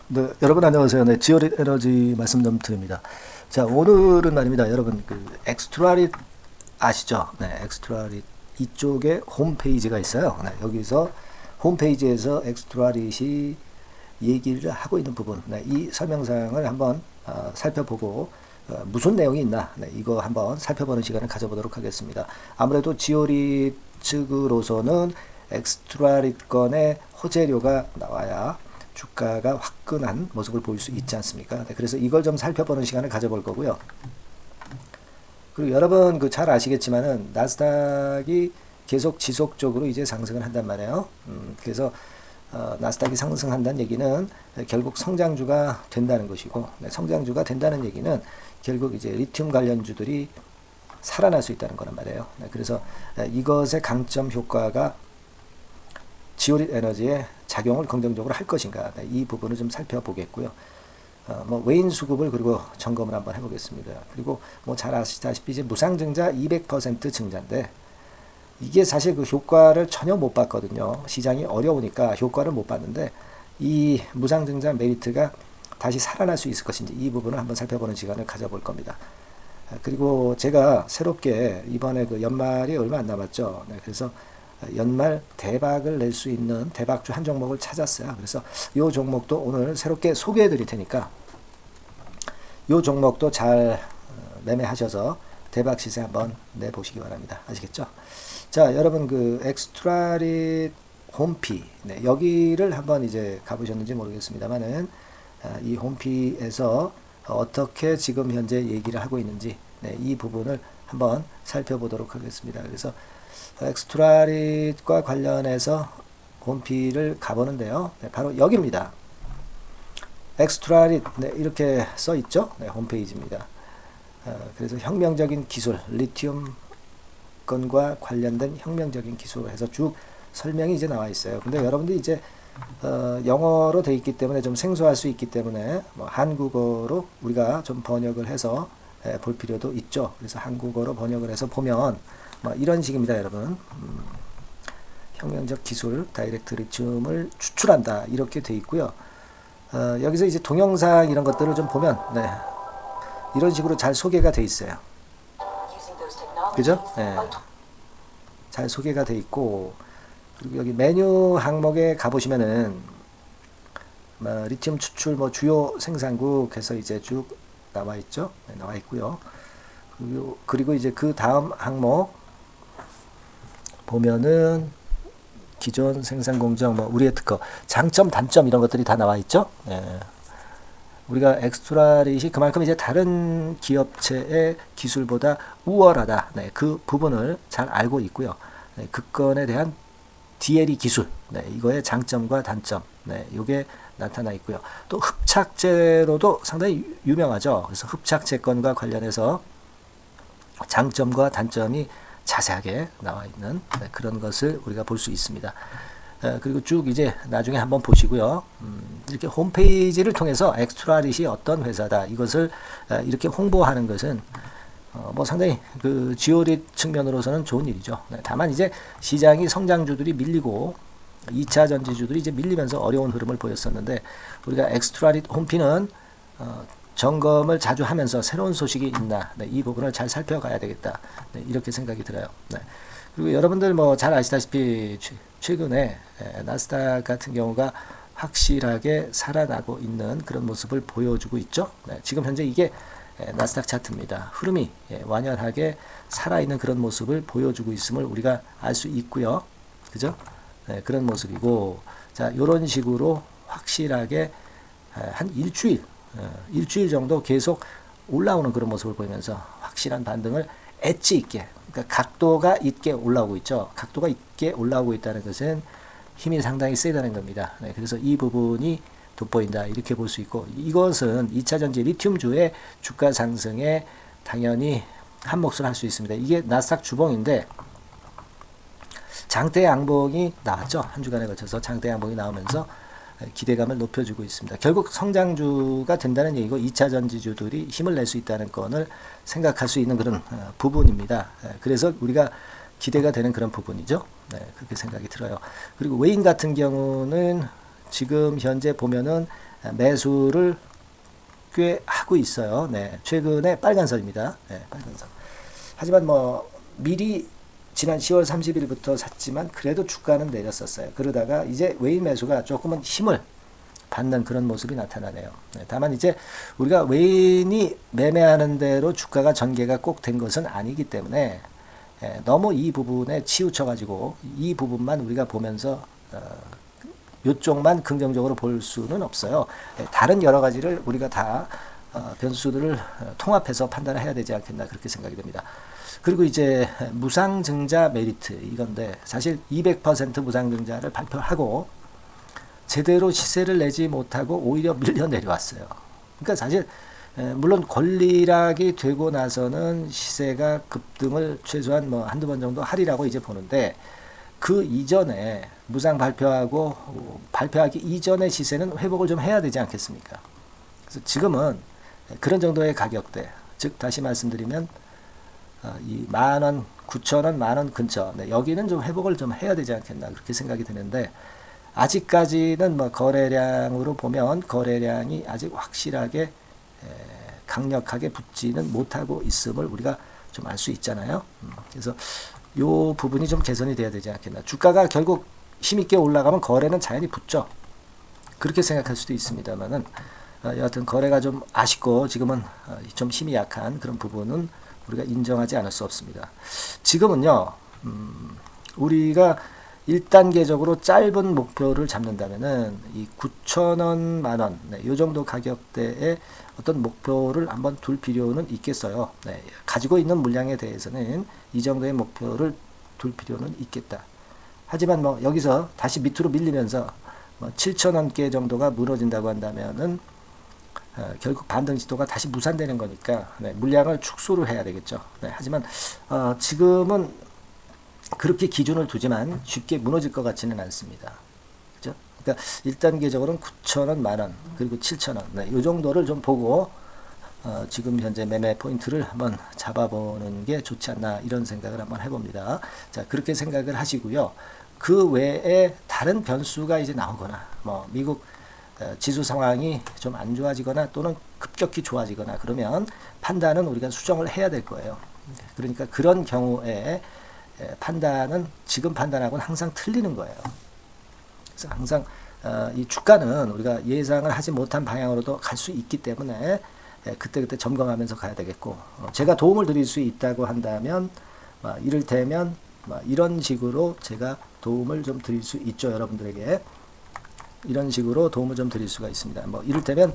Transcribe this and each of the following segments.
네, 여러분 안녕하세요. 네, 지오릿 에너지 말씀 좀 드립니다. 자, 오늘은 말입니다. 여러분 그 엑스트라릿 아시죠? 네, 엑스트라릿 이쪽에 홈페이지가 있어요. 네, 여기서 홈페이지에서 엑스트라릿이 얘기를 하고 있는 부분, 네, 이 설명사항을 한번 살펴보고 무슨 내용이 있나, 네, 이거 한번 살펴보는 시간을 가져보도록 하겠습니다. 아무래도 지오릿 측으로서는 엑스트라릿 건의 호재료가 나와야 주가가 화끈한 모습을 보일 수 있지 않습니까? 네, 그래서 이걸 좀 살펴보는 시간을 가져볼 거고요. 그리고 여러분 그 잘 아시겠지만은 나스닥이 계속 지속적으로 이제 상승을 한단 말이에요. 그래서 나스닥이 상승한다는 얘기는 결국 성장주가 된다는 것이고, 네, 성장주가 된다는 얘기는 결국 이제 리튬 관련주들이 살아날 수 있다는 거란 말이에요. 네, 그래서 이것의 강점 효과가 지오릿 에너지에 작용을 긍정적으로 할 것인가, 네, 이 부분을 좀 살펴보겠고요. 뭐 외인 수급을 그리고 점검을 한번 해보겠습니다. 그리고 뭐 잘 아시다시피 이제 무상증자 200% 증자인데 이게 사실 그 효과를 전혀 못 봤거든요. 시장이 어려우니까 효과를 못 봤는데 이 무상증자 메리트가 다시 살아날 수 있을 것인지 이 부분을 한번 살펴보는 시간을 가져볼 겁니다. 그리고 제가 새롭게 이번에 그 연말이 얼마 안 남았죠. 네, 그래서 연말 대박을 낼 수 있는 대박주 한 종목을 찾았어요. 그래서 이 종목도 오늘 새롭게 소개해 드릴 테니까 이 종목도 잘 매매하셔서 대박 시세 한번 내보시기 바랍니다. 아시겠죠? 자, 여러분 그 엑스트라릿 홈피, 네, 여기를 한번 이제 가보셨는지 모르겠습니다만은 이 홈피에서 어떻게 지금 현재 얘기를 하고 있는지, 네, 이 부분을 한번 살펴보도록 하겠습니다. 그래서 엑스트라릿과 관련해서 홈피를 가보는데요. 네, 바로 여기입니다. 엑스트라릿, 네, 이렇게 써 있죠. 네, 홈페이지입니다. 그래서 혁명적인 기술, 리튬 건과 관련된 혁명적인 기술을 해서 쭉 설명이 이제 나와 있어요. 근데 여러분들이 이제 영어로 돼 있기 때문에 좀 생소할 수 있기 때문에 뭐 한국어로 우리가 좀 번역을 해서 볼 필요도 있죠. 그래서 한국어로 번역을 해서 보면 뭐 이런 식입니다, 여러분. 혁명적 기술, 다이렉트 리튬을 추출한다, 이렇게 돼 있고요. 여기서 이제 동영상 이런 것들을 좀 보면, 네, 이런 식으로 잘 소개가 돼 있어요. 그죠? 네. 잘 소개가 돼 있고, 그리고 여기 메뉴 항목에 가보시면은 리튬 추출 뭐 주요 생산국 해서 이제 쭉 나와 있죠. 네, 나와 있고요. 그리고 이제 그 다음 항목 보면은 기존 생산 공정, 뭐 우리의 특허, 장점, 단점 이런 것들이 다 나와 있죠. 네. 우리가 엑스트라릿이 그만큼 이제 다른 기업체의 기술보다 우월하다, 네, 그 부분을 잘 알고 있고요. 네, 그 건에 대한 DLE 기술, 네, 이거의 장점과 단점, 네, 이게 나타나 있고요. 또 흡착제로도 상당히 유명하죠. 그래서 흡착제 건과 관련해서 장점과 단점이 자세하게 나와 있는, 네, 그런 것을 우리가 볼 수 있습니다. 그리고 쭉 이제 나중에 한번 보시고요. 이렇게 홈페이지를 통해서 엑스트라릿이 어떤 회사다, 이것을 이렇게 홍보하는 것은 뭐 상당히 그 지오릿 측면으로서는 좋은 일이죠. 네, 다만 이제 시장이 성장주들이 밀리고 2차 전지주들이 이제 밀리면서 어려운 흐름을 보였었는데 우리가 엑스트라릿 홈피는 점검을 자주 하면서 새로운 소식이 있나, 네, 이 부분을 잘 살펴가야 되겠다, 네, 이렇게 생각이 들어요. 네. 그리고 여러분들 뭐 잘 아시다시피 최근에 나스닥 같은 경우가 확실하게 살아나고 있는 그런 모습을 보여주고 있죠. 네, 지금 현재 이게 나스닥 차트입니다. 흐름이 완연하게 살아있는 그런 모습을 보여주고 있음을 우리가 알 수 있고요. 그죠? 네, 그런 모습이고, 자, 요런 식으로 확실하게 한 일주일 정도 계속 올라오는 그런 모습을 보이면서 확실한 반등을 엣지 있게, 그러니까 각도가 있게 올라오고 있죠. 각도가 있게 올라오고 있다는 것은 힘이 상당히 세다는 겁니다. 네, 그래서 이 부분이 돋보인다, 이렇게 볼 수 있고, 이것은 2차전지 리튬주의 주가 상승에 당연히 한 몫을 할 수 있습니다. 이게 나스닥 주봉인데 장대 양봉이 나왔죠. 한 주간에 걸쳐서 장대 양봉이 나오면서 기대감을 높여주고 있습니다. 결국 성장주가 된다는 얘기고 2차 전지주들이 힘을 낼 수 있다는 건을 생각할 수 있는 그런 부분입니다. 그래서 우리가 기대가 되는 그런 부분이죠. 네, 그렇게 생각이 들어요. 그리고 외인 같은 경우는 지금 현재 보면은 매수를 꽤 하고 있어요. 네, 최근에 빨간선입니다. 네, 빨간선. 하지만 뭐 미리 지난 10월 30일부터 샀지만 그래도 주가는 내렸었어요. 그러다가 이제 외인 매수가 조금은 힘을 받는 그런 모습이 나타나네요. 네, 다만 이제 우리가 외인이 매매하는 대로 주가가 전개가 꼭 된 것은 아니기 때문에 너무 이 부분에 치우쳐 가지고 이 부분만 우리가 보면서 요쪽만 긍정적으로 볼 수는 없어요. 다른 여러 가지를 우리가 다 변수들을 통합해서 판단을 해야 되지 않겠나 그렇게 생각이 됩니다. 그리고 이제 무상증자 메리트 이건데 사실 200% 무상증자를 발표하고 제대로 시세를 내지 못하고 오히려 밀려 내려왔어요. 그러니까 사실 물론 권리락이 되고 나서는 시세가 급등을 최소한 뭐 한두 번 정도 하리라고 이제 보는데 그 이전에 무상 발표하기 이전의 시세는 회복을 좀 해야 되지 않겠습니까? 그래서 지금은 그런 정도의 가격대, 즉 다시 말씀드리면 이 10,000원, 9,000원, 10,000원 근처, 네, 여기는 좀 회복을 좀 해야 되지 않겠나 그렇게 생각이 드는데 아직까지는 뭐 거래량으로 보면 거래량이 아직 확실하게 강력하게 붙지는 못하고 있음을 우리가 좀 알 수 있잖아요. 그래서 요 부분이 좀 개선이 돼야 되지 않겠나. 주가가 결국 힘있게 올라가면 거래는 자연히 붙죠. 그렇게 생각할 수도 있습니다만은 여하튼 거래가 좀 아쉽고 지금은 좀 힘이 약한 그런 부분은 우리가 인정하지 않을 수 없습니다. 지금은요, 우리가 1단계적으로 짧은 목표를 잡는다면은 이 9,000원, 10,000원, 네, 요 정도 가격대에 어떤 목표를 한번 둘 필요는 있겠어요. 네, 가지고 있는 물량에 대해서는 이 정도의 목표를 둘 필요는 있겠다. 하지만 뭐 여기서 다시 밑으로 밀리면서 뭐 7,000원대 정도가 무너진다고 한다면은 결국 반등 지도가 다시 무산되는 거니까 네, 물량을 축소를 해야 되겠죠. 네, 하지만 지금은 그렇게 기준을 두지만 쉽게 무너질 것 같지는 않습니다. 그죠? 그러니까 1단계적으로는 9,000원, 10,000원, 그리고 7,000원. 네, 이 정도를 좀 보고 지금 현재 매매 포인트를 한번 잡아보는 게 좋지 않나 이런 생각을 한번 해봅니다. 자, 그렇게 생각을 하시고요. 그 외에 다른 변수가 이제 나오거나 뭐 미국 지수 상황이 좀 안 좋아지거나 또는 급격히 좋아지거나 그러면 판단은 우리가 수정을 해야 될 거예요. 그러니까 그런 경우에 판단은 지금 판단하고는 항상 틀리는 거예요. 그래서 항상 이 주가는 우리가 예상을 하지 못한 방향으로도 갈 수 있기 때문에 그때그때 점검하면서 가야 되겠고 제가 도움을 드릴 수 있다고 한다면 이를테면 이런 식으로 제가 도움을 좀 드릴 수 있죠. 여러분들에게 이런 식으로 도움을 좀 드릴 수가 있습니다. 뭐 이를테면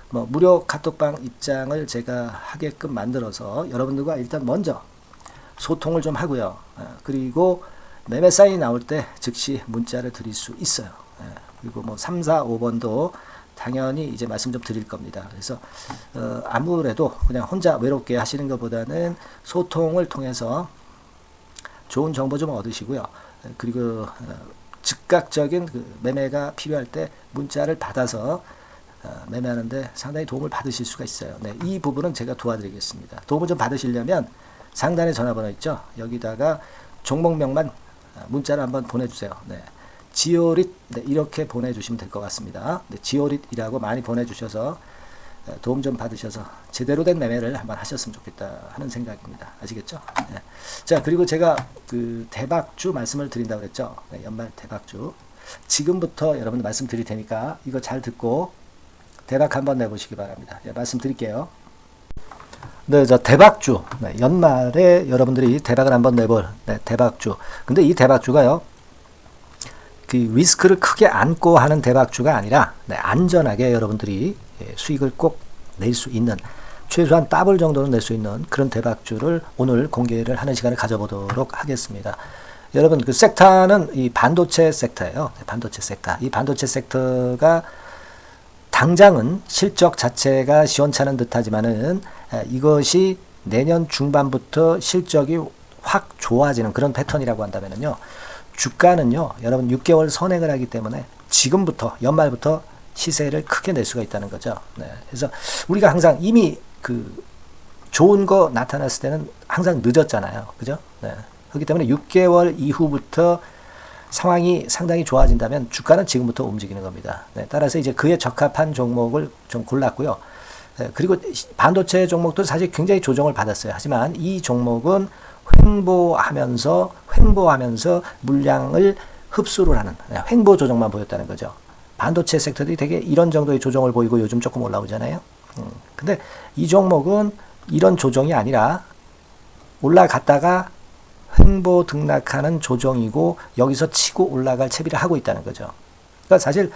무료 카톡방 입장을 제가 하게끔 만들어서 여러분들과 일단 먼저 소통을 좀 하고요. 그리고 매매 사인이 나올 때 즉시 문자를 드릴 수 있어요. 그리고 뭐 3, 4, 5번도 당연히 이제 말씀 좀 드릴 겁니다. 그래서 아무래도 그냥 혼자 외롭게 하시는 것보다는 소통을 통해서 좋은 정보 좀 얻으시고요. 그리고 즉각적인 그 매매가 필요할 때 문자를 받아서 매매하는데 상당히 도움을 받으실 수가 있어요. 네, 이 부분은 제가 도와드리겠습니다. 도움을 좀 받으시려면 상단에 전화번호 있죠. 여기다가 종목명만 문자를 한번 보내주세요. 네, 지오릿 네, 이렇게 보내주시면 될 것 같습니다. 네, 지오릿이라고 많이 보내주셔서 도움 좀 받으셔서 제대로 된 매매를 한번 하셨으면 좋겠다 하는 생각입니다. 아시겠죠? 네. 자, 그리고 제가 그 대박주 말씀을 드린다고 그랬죠. 네, 연말 대박주. 지금부터 여러분 말씀드릴 테니까 이거 잘 듣고 대박 한번 내보시기 바랍니다. 네, 말씀드릴게요. 네, 자, 대박주. 네, 연말에 여러분들이 대박을 한번 내볼 대박주. 근데 이 대박주가요, 그 리스크를 크게 안고 하는 대박주가 아니라 안전하게 여러분들이 수익을 꼭 낼 수 있는 최소한 더블 정도는 낼 수 있는 그런 대박주를 오늘 공개를 하는 시간을 가져보도록 하겠습니다. 여러분 그 섹터는 이 반도체 섹터예요. 반도체 섹터. 이 반도체 섹터가 당장은 실적 자체가 시원찮은 듯하지만은 이것이 내년 중반부터 실적이 확 좋아지는 그런 패턴이라고 한다면요. 주가는요, 여러분 6개월 선행을 하기 때문에 지금부터 연말부터 시세를 크게 낼 수가 있다는 거죠. 네. 그래서 우리가 항상 이미 그 좋은 거 나타났을 때는 항상 늦었잖아요. 그죠? 네. 그렇기 때문에 6개월 이후부터 상황이 상당히 좋아진다면 주가는 지금부터 움직이는 겁니다. 네, 따라서 이제 그에 적합한 종목을 좀 골랐고요. 그리고 반도체 종목도 사실 굉장히 조정을 받았어요. 하지만 이 종목은 횡보하면서 물량을 흡수를 하는 횡보 조정만 보였다는 거죠. 반도체 섹터들이 되게 이런 정도의 조정을 보이고 요즘 조금 올라오잖아요. 근데 이 종목은 이런 조정이 아니라 올라갔다가 횡보 등락하는 조정이고 여기서 치고 올라갈 채비를 하고 있다는 거죠. 그러니까 사실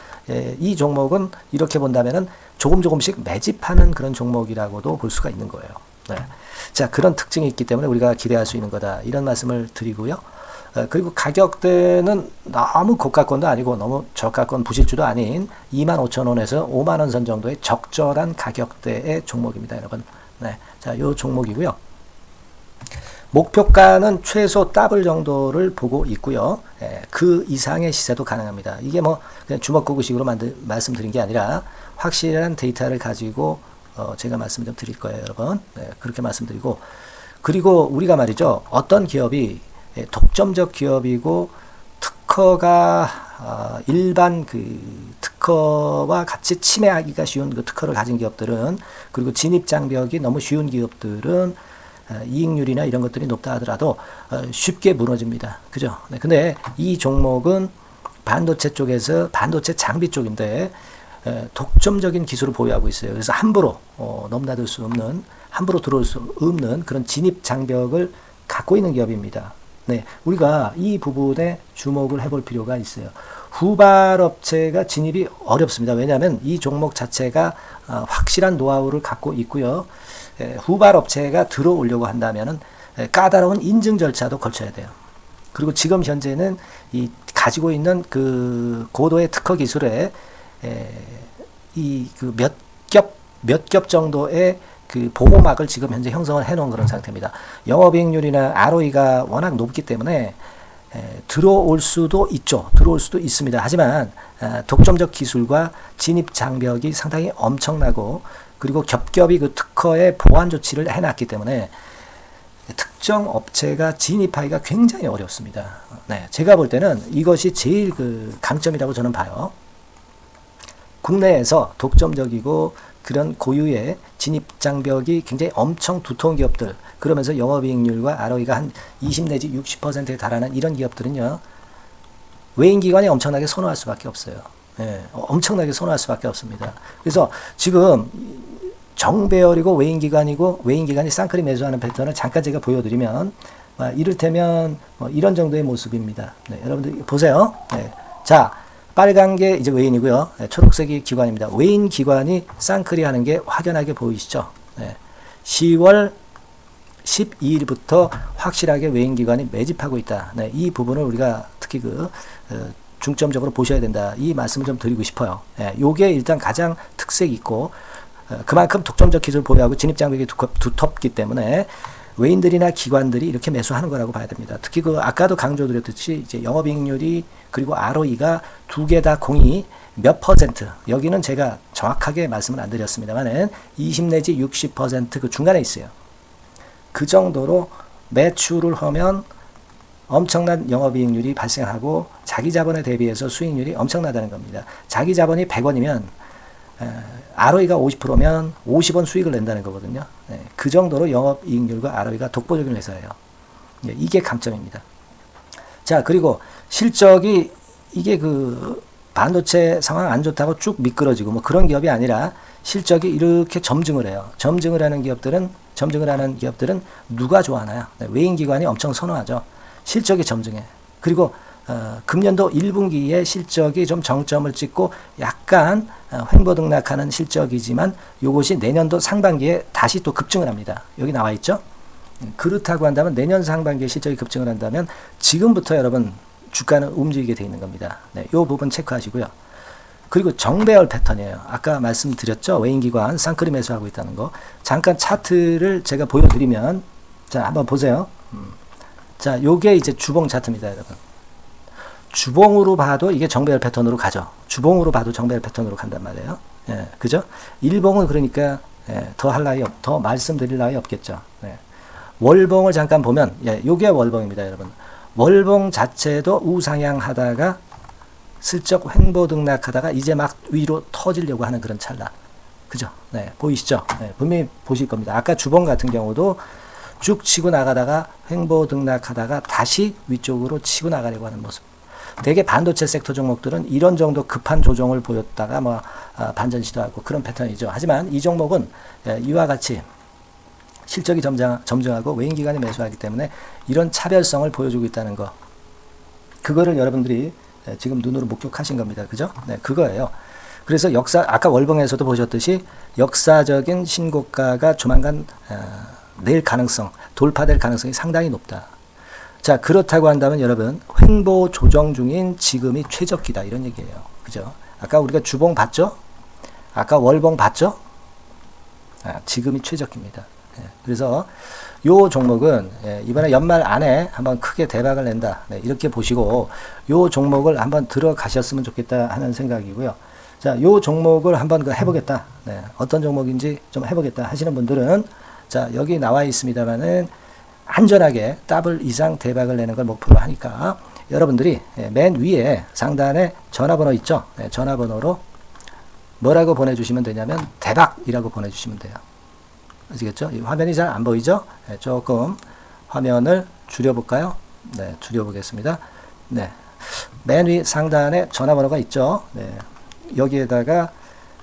이 종목은 이렇게 본다면은 조금씩 매집하는 그런 종목이라고도 볼 수가 있는 거예요. 네. 자, 그런 특징이 있기 때문에 우리가 기대할 수 있는 거다. 이런 말씀을 드리고요. 그리고 가격대는 너무 고가권도 아니고 너무 저가권 부실주도 아닌 25,000원에서 50,000원 선 정도의 적절한 가격대의 종목입니다, 여러분. 네. 자, 요 종목이고요. 목표가는 최소 더블 정도를 보고 있고요. 그 이상의 시세도 가능합니다. 이게 뭐 그냥 주먹구구식으로 말씀드린 게 아니라 확실한 데이터를 가지고 제가 말씀 좀 드릴 거예요, 여러분. 네, 그렇게 말씀드리고, 그리고 우리가 말이죠, 어떤 기업이 독점적 기업이고 특허가 일반 그 특허와 같이 침해하기가 쉬운 그 특허를 가진 기업들은, 그리고 진입 장벽이 너무 쉬운 기업들은 이익률이나 이런 것들이 높다 하더라도 쉽게 무너집니다. 그죠? 네, 근데 이 종목은 반도체 쪽에서 반도체 장비 쪽인데 독점적인 기술을 보유하고 있어요. 그래서 함부로 넘나들 수 없는, 함부로 들어올 수 없는 그런 진입 장벽을 갖고 있는 기업입니다. 네, 우리가 이 부분에 주목을 해볼 필요가 있어요. 후발업체가 진입이 어렵습니다. 왜냐하면 이 종목 자체가 확실한 노하우를 갖고 있고요. 후발업체가 들어오려고 한다면은 까다로운 인증 절차도 거쳐야 돼요. 그리고 지금 현재는 이 가지고 있는 그 고도의 특허 기술에 이 그 몇 겹 정도의 그 보호막을 지금 현재 형성을 해놓은 그런 상태입니다. 영업이익률이나 ROE가 워낙 높기 때문에 들어올 수도 있죠. 들어올 수도 있습니다. 하지만 독점적 기술과 진입 장벽이 상당히 엄청나고, 그리고 겹겹이 그 특허의 보완 조치를 해놨기 때문에 특정 업체가 진입하기가 굉장히 어렵습니다. 네, 제가 볼 때는 이것이 제일 그 강점이라고 저는 봐요. 국내에서 독점적이고 그런 고유의 진입 장벽이 굉장히 엄청 두터운 기업들, 그러면서 영업이익률과 ROE가 한 20 내지 60%에 달하는 이런 기업들은요, 외인기관이 엄청나게 선호할 수밖에 없어요. 예, 엄청나게 선호할 수밖에 없습니다. 그래서 지금 정배열이고 외인기관이 쌍끌이 매수하는 패턴을 잠깐 제가 보여드리면, 이를테면 이런 정도의 모습입니다. 네, 여러분들 보세요. 네, 자, 빨간 게 이제 외인이고요. 네, 초록색이 기관입니다. 외인 기관이 쌍끌이 하는 게 확연하게 보이시죠? 네, 10월 12일부터 확실하게 외인 기관이 매집하고 있다. 네, 이 부분을 우리가 특히 중점적으로 보셔야 된다. 이 말씀을 좀 드리고 싶어요. 네, 요게 일단 가장 특색이 있고, 그만큼 독점적 기술을 보유하고 진입 장벽이 두텁기 때문에 외인들이나 기관들이 이렇게 매수하는 거라고 봐야 됩니다. 특히 아까도 강조드렸듯이 이제 영업이익률이 그리고 ROE가 두 개 다 공이 몇 퍼센트, 여기는 제가 정확하게 말씀을 안 드렸습니다만은 20 내지 60% 그 중간에 있어요. 그 정도로 매출을 하면 엄청난 영업이익률이 발생하고 자기 자본에 대비해서 수익률이 엄청나다는 겁니다. 자기 자본이 100원이면 ROE가 50%면 50원 수익을 낸다는 거거든요. 네, 그 정도로 영업이익률과 ROE가 독보적인 회사예요. 네, 이게 강점입니다. 자, 그리고 실적이 이게 그 반도체 상황 안 좋다고 쭉 미끄러지고 뭐 그런 기업이 아니라 실적이 이렇게 점증을 해요. 점증을 하는 기업들은 누가 좋아하나요? 네, 외인기관이 엄청 선호하죠. 실적이 점증해. 그리고 금년도 1분기에 실적이 좀 정점을 찍고 약간 횡보 등락하는 실적이지만 이것이 내년도 상반기에 다시 또 급증을 합니다. 여기 나와 있죠? 그렇다고 한다면 내년 상반기에 실적이 급증을 한다면 지금부터 여러분 주가는 움직이게 되어 있는 겁니다. 네, 이 부분 체크하시고요. 그리고 정배열 패턴이에요. 아까 말씀드렸죠? 외인기관 쌍끌이 매수하고 있다는 거. 잠깐 차트를 제가 보여드리면, 자, 한번 보세요. 자, 요게 이제 주봉 차트입니다, 여러분. 주봉으로 봐도 이게 정배열 패턴으로 가죠. 주봉으로 봐도 정배열 패턴으로 간단 말이에요. 예, 그죠? 일봉은 그러니까 더 말씀드릴 나위 없겠죠. 예. 월봉을 잠깐 보면, 예, 요게 월봉입니다, 여러분. 월봉 자체도 우상향하다가 슬쩍 횡보 등락하다가 이제 막 위로 터지려고 하는 그런 찰나. 그죠? 네, 보이시죠? 네, 분명히 보실 겁니다. 아까 주봉 같은 경우도 쭉 치고 나가다가 횡보 등락하다가 다시 위쪽으로 치고 나가려고 하는 모습. 대개 반도체 섹터 종목들은 이런 정도 급한 조정을 보였다가 뭐 반전 시도하고 그런 패턴이죠. 하지만 이 종목은 이와 같이 실적이 점증하고 외인 기관이 매수하기 때문에 이런 차별성을 보여주고 있다는 거. 그거를 여러분들이 지금 눈으로 목격하신 겁니다. 그죠? 네, 그거예요. 그래서 아까 월봉에서도 보셨듯이 역사적인 신고가가 조만간 낼 가능성, 돌파될 가능성이 상당히 높다. 자, 그렇다고 한다면 여러분, 횡보 조정 중인 지금이 최적기다. 이런 얘기예요. 그죠? 아까 우리가 주봉 봤죠? 아까 월봉 봤죠? 지금이 최적기입니다. 그래서 요 종목은 이번에 연말 안에 한번 크게 대박을 낸다. 이렇게 보시고 요 종목을 한번 들어가셨으면 좋겠다 하는 생각이고요. 자, 요 종목을 한번 해보겠다. 어떤 종목인지 좀 해보겠다 하시는 분들은 자, 여기 나와 있습니다만은 안전하게 더블 이상 대박을 내는 걸 목표로 하니까 여러분들이 맨 위에 상단에 전화번호 있죠? 전화번호로 뭐라고 보내주시면 되냐면 대박이라고 보내주시면 돼요. 아시겠죠? 이 화면이 잘 안 보이죠? 조금 화면을 줄여볼까요? 네, 줄여보겠습니다. 네, 맨 위 상단에 전화번호가 있죠? 네, 여기에다가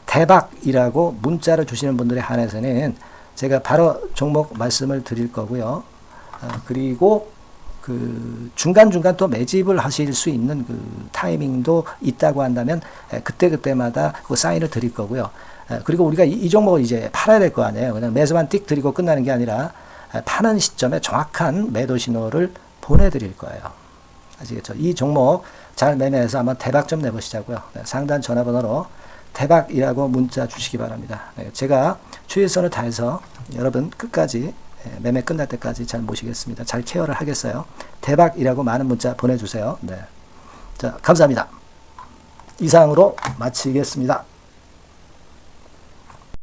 대박이라고 문자를 주시는 분들에 한해서는 제가 바로 종목 말씀을 드릴 거고요. 그리고 그 중간중간 또 매집을 하실 수 있는 그 타이밍도 있다고 한다면 그때그때마다 그 사인을 드릴 거고요. 그리고 우리가 이 종목을 이제 팔아야 될 거 아니에요. 그냥 매수만 띡 드리고 끝나는 게 아니라 파는 시점에 정확한 매도 신호를 보내드릴 거예요. 아시겠죠? 이 종목 잘 매매해서 한번 대박 좀 내보시자고요. 상단 전화번호로 대박이라고 문자 주시기 바랍니다. 제가 최선을 다해서 여러분 끝까지 매매 끝날 때까지 잘 모시겠습니다. 잘 케어를 하겠어요. 대박이라고 많은 문자 보내주세요. 네. 자, 감사합니다. 이상으로 마치겠습니다.